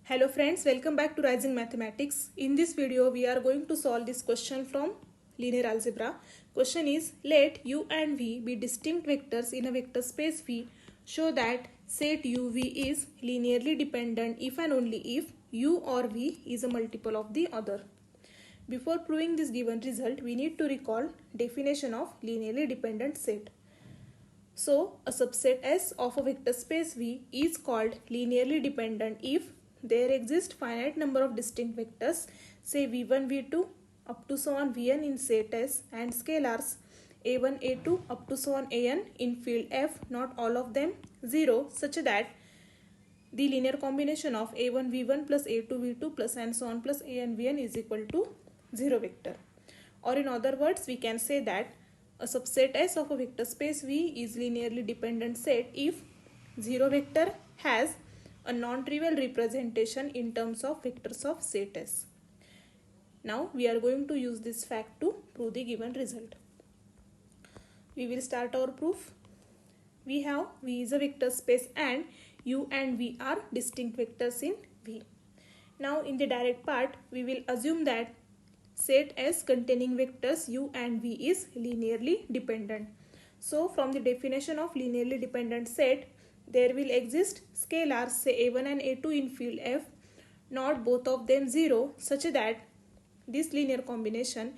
Hello friends, welcome back to Rising Mathematics. In this video, we are going to solve this question from linear algebra. Question is, let u and v be distinct vectors in a vector space V. Show that set uv is linearly dependent if and only if u or v is a multiple of the other. Before proving this given result, we need to recall definition of linearly dependent set. So, a subset S of a vector space V is called linearly dependent if there exist finite number of distinct vectors, say v1, v2 up to so on vn in set S, and scalars a1, a2 up to so on an in field F, not all of them 0, such that the linear combination of a1 v1 plus a2 v2 plus and so on plus an vn is equal to 0 vector. Or in other words, we can say that a subset S of a vector space V is linearly dependent set if 0 vector has a non-trivial representation in terms of vectors of set S. Now we are going to use this fact to prove the given result. We will start our proof. We have V is a vector space and U and V are distinct vectors in V. Now in the direct part, we will assume that set S containing vectors u and v is linearly dependent. So from the definition of linearly dependent set, there will exist scalars say a1 and a2 in field F, not both of them 0, such that this linear combination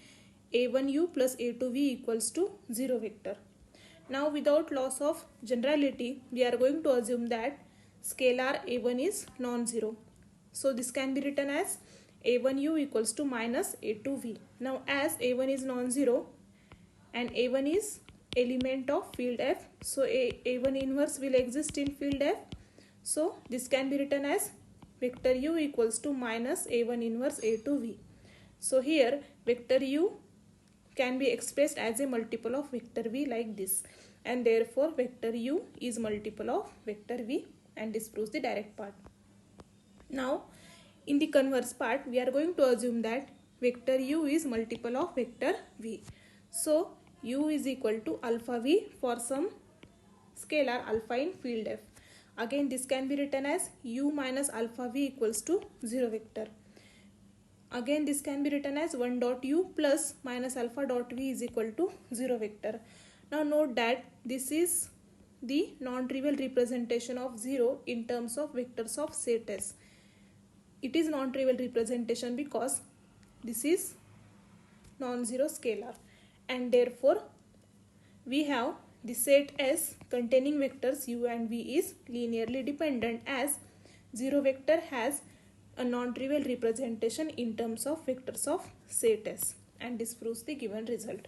a1u plus a2v equals to 0 vector. Now without loss of generality, we are going to assume that scalar a1 is non-zero. So this can be written as a1u equals to minus a2v. Now as a1 is non-zero and a1 is element of field F, so a1 inverse will exist in field F. So this can be written as vector u equals to minus a1 inverse a2v. So here vector u can be expressed as a multiple of vector v like this, and therefore vector u is multiple of vector v, and this proves the direct part. Now in the converse part, we are going to assume that vector u is multiple of vector v. So u is equal to alpha v for some scalar alpha in field F. Again this can be written as u minus alpha v equals to 0 vector. Again this can be written as 1 dot u plus minus alpha dot v is equal to 0 vector. Now note that this is the non-trivial representation of 0 in terms of vectors of set S. It is non-trivial representation because this is non-zero scalar, and therefore we have the set S containing vectors u and v is linearly dependent as 0 vector has a non-trivial representation in terms of vectors of set S, and this proves the given result.